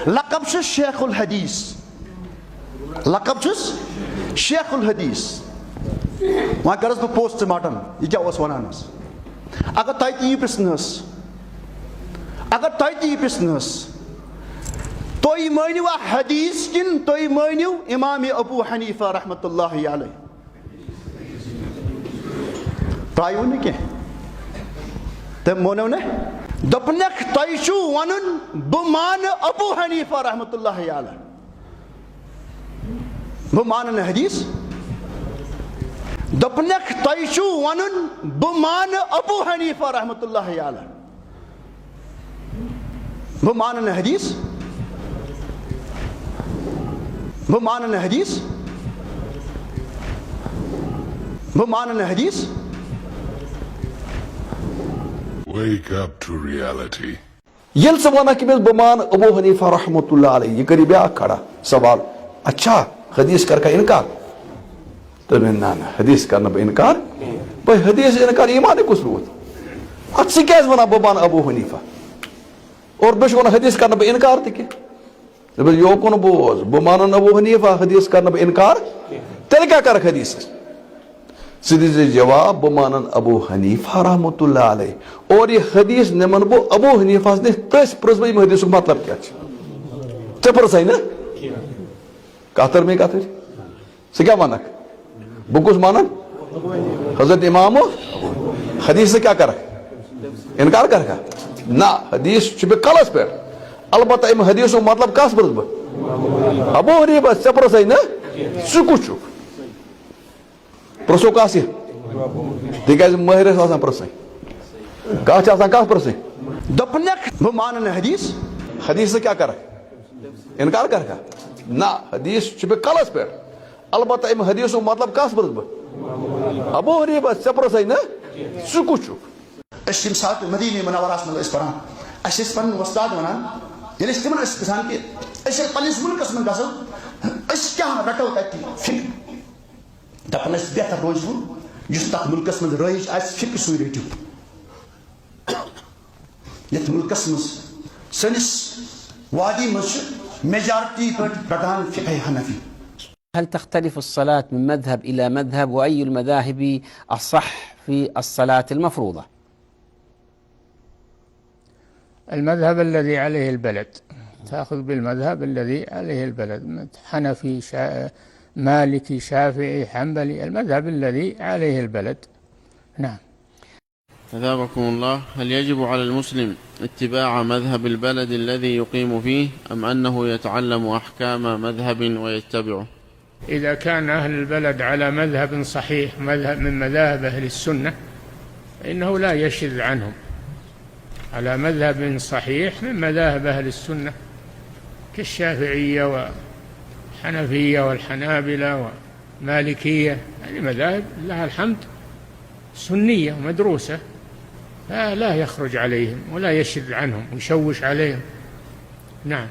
لقب چھُس شیخ الحدیث لقب چھُس شیخ الحدیث وۄنۍ کَرَس بہٕ پوسٹ مارٹم یہِ کیٛاہ اوس وَنان حظ اگر تۄہہِ تہِ یی پِرٛژھنَس تُہۍ مٲنِوا حدیث کِنہٕ تُہۍ مٲنِو اِمام ابوٗ حنیٖفہ رحمتہ اللہ علیہ ترٛایِو نہٕ کینٛہہ تٔمۍ مونو نہٕ دوٚپنَکھ تۄہہِ چھُو وَنُن بہٕ مانہٕ ابوٗ حنیٖفہ رحمتہ اللہ علیہ بہٕ مانہٕ نہٕ حدیث دوٚپنَکھ تۄہہِ چھُو وَنُن بہٕ مانہٕ ابوٗ حنیٖفہ رحمتہ اللہ علیہ بہٕ مانہٕ نہٕ حدیث بہٕ مانہٕ نہٕ حدیث بہٕ مانہٕ نہٕ حدیث Wake up to reality. ییٚلہِ ژٕ وَنکھ أمِس بہٕ مانہٕ ابوٗ حنیٖفہ رحمتہ اللہ علیہ یہِ کَری بیٛاکھ کھڑا سوال اچھا حدیث کَرکھا اِنکار دوٚپُن نہ نہ حدیث کَرنہٕ بہٕ اِنکار بھاے حدیث اِنکار ایٖمانٕے کُس روٗد اَدٕ ژٕ کیٛازِ وَنان بہٕ مانہٕ ابوٗ حنیٖفہ اور بیٚیہِ چھُ وَنان حدیث کَرنہٕ بہٕ اِنکار تہِ کینٛہہ دوٚپُن یوکُن بوز بہٕ مانہٕ نہٕ ابوٗ حنیٖفہ حدیث کَرنہٕ بہٕ اِنکار تیٚلہِ کیٛاہ کَرکھ حدیثَس ژٕ دِزِ جواب بہٕ مانَن ابوٗ حنیٖفہ رحمتہ اللہ علیہ اور یہِ حدیث نِمن بہٕ ابوٗ حنیٖفہَس نِش تٔسۍ پرٛژھ بہٕ ییٚمہِ حدیثُک مطلب کیٛاہ چھُ ژےٚ پرٛژھے نہ کَتھ تٔر مےٚ کَتھٕچ ژٕ کیٛاہ وَنکھ بہٕ کُس مانن حضرت اِمامو حدیث ژٕ کیٛاہ کَرکھ اِنکار کَرکھا نہ حدیث چھُ مےٚ کَلس پٮ۪ٹھ البتہ اَمہِ حدیثُک مطلب کَس پرٛژھ بہٕ ابوٗ حنیٖفہ ژےٚ پرٛژھے نہ ژٕ کُس چھُکھ پرٛژھو کٲنٛسہِ تِکیٛازِ مٲہِر ٲسۍ آسان پرٛژھٕنۍ کَتھ چھِ آسان کَتھ پرٛژھٕنۍ دوٚپنَکھ بہٕ مانہٕ نہٕ حدیث حدیث ژٕ کیٛاہ کَرکھ اِنکار کَرکھا نہ حدیث چھُ مےٚ کَلس پٮ۪ٹھ البتہ اَمہِ حدیثُک مطلب کَس پرٛژھ بہٕ ابوٗ حنیٖفہ ژےٚ پرٛژھے نہ ژٕ کُس چھُکھ أسۍ ییٚمہِ ساتہٕ مدیٖنہ منورہَس منٛز ٲسۍ پَران اَسہِ ٲسۍ پَنٕنۍ وۄستاد وَنان ییٚلہِ أسۍ تِمن ٲسۍ گژھان کہِ أسۍ ییٚلہِ پنٛنِس مُلکَس منٛز گژھو أسۍ کیٛاہ رَٹو تَتہِ فِکر دَپان ٲسۍ بہتر روزِوٕ یُس تَتھ مُلکَس منٛز رٲیِج آسہِ فِکر سُے رٔٹِو یَتھ مُلکَس منٛز سٲنِس وادی منٛز چھُ میجارٹی پٲٹھۍ رٹان فِقہ حنفی. هل تختلف الصلاة من مذهب إلى مذهب وأي المذاهب أصح في الصلاة المفروضة؟ المذهب الذي عليه البلد تأخذ بالمذهب الذي عليه البلد حنفي مالكي شافعي حنبلي المذهب الذي عليه البلد. نعم. أثابكم الله. هل يجب على المسلم اتباع مذهب البلد الذي يقيم فيه أم أنه يتعلم أحكام مذهب ويتبعه؟ إذا كان أهل البلد على مذهب صحيح مذهب من مذاهب أهل السنة فإنه لا يشذ عنهم على مذهب صحيح من مذاهب أهل السنة كالشافعية والحنفية والحنابلة ومالكية هذه مذاهب لها الحمد سنية ومدروسة فلا يخرج عليهم ولا يشذ عنهم ويشوش عليهم. نعم.